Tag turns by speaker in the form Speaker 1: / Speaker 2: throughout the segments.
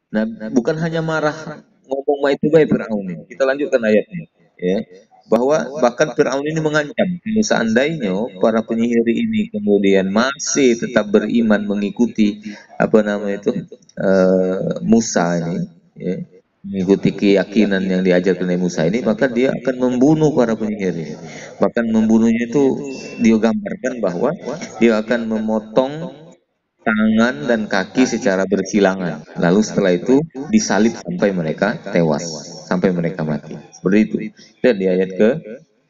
Speaker 1: Nah, bukan hanya marah ngomong ma itu baik Firaun ini. Kita lanjutkan ayatnya, ya. Bahwa bahkan Firaun ini mengancam kalau seandainya para penyihir ini kemudian masih tetap beriman mengikuti apa namanya itu Musa ini, ya, mengikuti keyakinan yang diajarkan oleh Musa ini, maka dia akan membunuh para penyihir ini. Bahkan membunuhnya itu dia gambarkan bahwa dia akan memotong tangan dan kaki secara bersilangan. Lalu setelah itu disalib sampai mereka tewas, sampai mereka mati. Seperti itu. Dan di ayat ke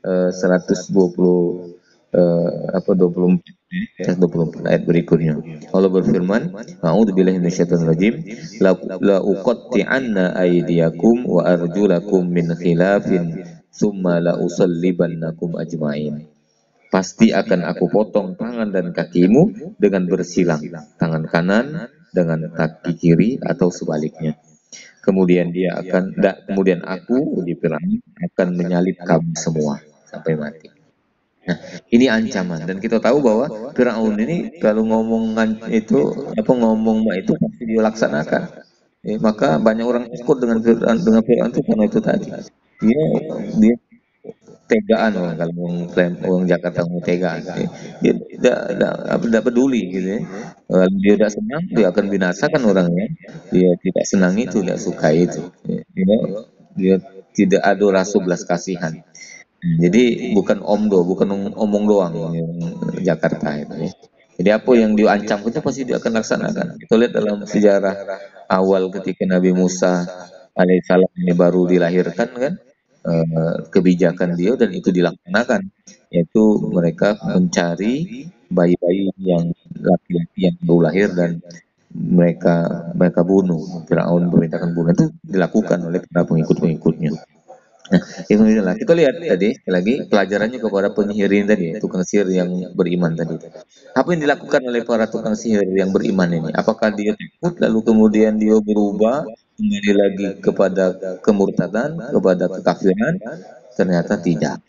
Speaker 1: 120 apa 24 124 ayat berikutnya. Allah berfirman, "A'udzubillahi minasyaitonirrajim. La uqatti'anna aydiyakum wa arjulakum min khilafin tsumma la usallibannakum ajma'in." Pasti akan aku potong tangan dan kakimu dengan bersilang, tangan kanan dengan kaki kiri atau sebaliknya. Kemudian aku di Firaun akan menyalib kamu semua sampai mati. Nah, ini ancaman dan kita tahu bahwa Firaun ini kalau itu ngomong itu pasti dia laksanakan. Maka banyak orang takut dengan Firaun itu karena itu tadi. Dia dia tegaan orang kalau orang Jakarta mau tegaan, dia tidak peduli gitu ya. Kalau dia tidak senang dia akan binasakan orangnya, dia tidak senang itu, tidak suka itu, dia tidak ada rasa belas kasihan. Jadi bukan omong doang yang Jakarta itu ya. Jadi apa yang diancam kita pasti dia akan laksanakan. Kita lihat dalam sejarah awal ketika Nabi Musa alaihissalam ini baru dilahirkan kan, kebijakan dia dan itu dilaksanakan, yaitu mereka mencari bayi-bayi yang laki-laki yang baru lahir dan mereka mereka bunuh. Firaun memerintahkan bunuh, itu dilakukan oleh para pengikut-pengikutnya. Nah, inilah kita lihat tadi lagi pelajarannya kepada penyihir ini tadi, tukang sihir yang beriman tadi. Apa yang dilakukan oleh para tukang sihir yang beriman ini? Apakah dia takut lalu kemudian dia berubah kembali lagi kepada kemurtadan, kepada kekafiran? Ternyata tidak.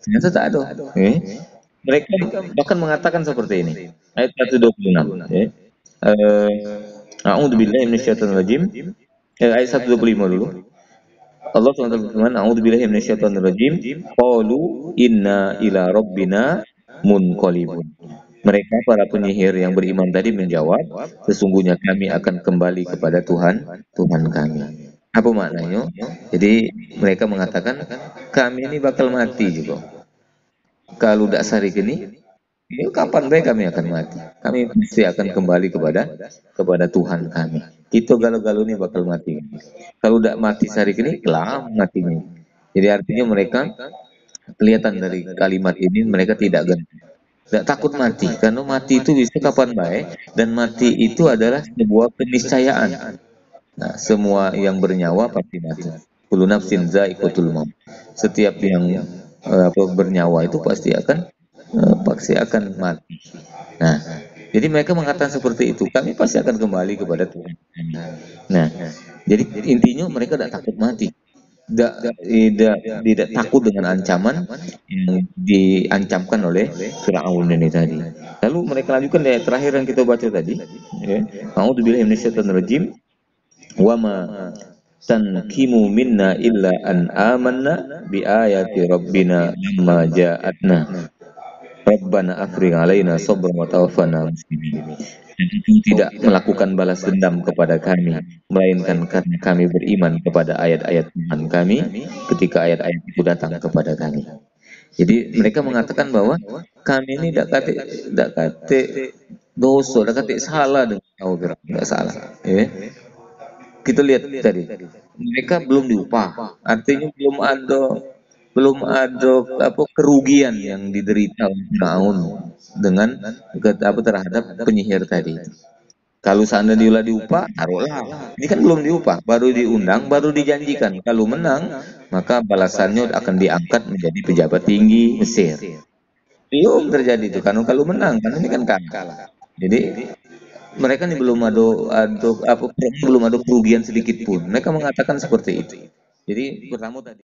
Speaker 1: Ternyata tak ada. Mereka bahkan mengatakan seperti ini. Ayat 126. A'udzubillahi minasyaitonirrajim. Ayat 125 dulu. Allah SWT berfirman, "A'udzubillahi minasyaitonirrajim. Qalu inna ila rabbina munqalibun." Mereka para penyihir yang beriman tadi menjawab, sesungguhnya kami akan kembali kepada Tuhan kami. Apa maknanya? Jadi mereka mengatakan kami ini bakal mati juga. Kalau tidak sehari ini, ya kapan baik kami akan mati. Kami pasti akan kembali kepada Tuhan kami. Kita galau-galau ini bakal mati. Kalau tidak mati sehari ini, kelam matinya. Jadi artinya mereka kelihatan dari kalimat ini mereka tidak takut mati, karena mati itu bisa kapan baik, dan mati itu adalah sebuah keniscayaan. Nah, semua yang bernyawa pasti mati. Kullu nafsin za'iqatul maut. Setiap yang bernyawa itu pasti akan mati. Nah, jadi mereka mengatakan seperti itu, kami pasti akan kembali kepada Tuhan. Nah, jadi intinya mereka tidak takut mati. Tidak takut dengan ancaman yang diancamkan oleh Firaun ini tadi. Lalu mereka lanjutkan di ayat terakhir yang kita baca tadi. A'udzubillahi minasyaitonirrajim. Wa ma tankimu minna illa an amanna bi ayati rabbina lamma ja'atna. Rabbana afrigh alaina sabran wa tawaffana muslimin. Dan itu tidak melakukan balas dendam kepada kami, melainkan karena kami beriman kepada ayat-ayat Tuhan kami ketika ayat-ayat itu datang kepada kami. Jadi mereka mengatakan bahwa kami ini tidak kate dosa, tidak kate salah dengan Allah, tidak salah. Kita lihat tadi, mereka belum diupah, artinya belum ada kerugian yang diderita oleh Firaun dengan terhadap penyihir tadi. Kalau seandainya dia diupah, taruhlah. Ini kan belum diupah, baru diundang, baru dijanjikan. Kalau menang, maka balasannya akan diangkat menjadi pejabat tinggi Mesir. Belum terjadi itu, kalau menang, kan ini kan kalah. Jadi mereka ini belum ada kerugian sedikit pun. Mereka mengatakan seperti itu. Jadi pertama tadi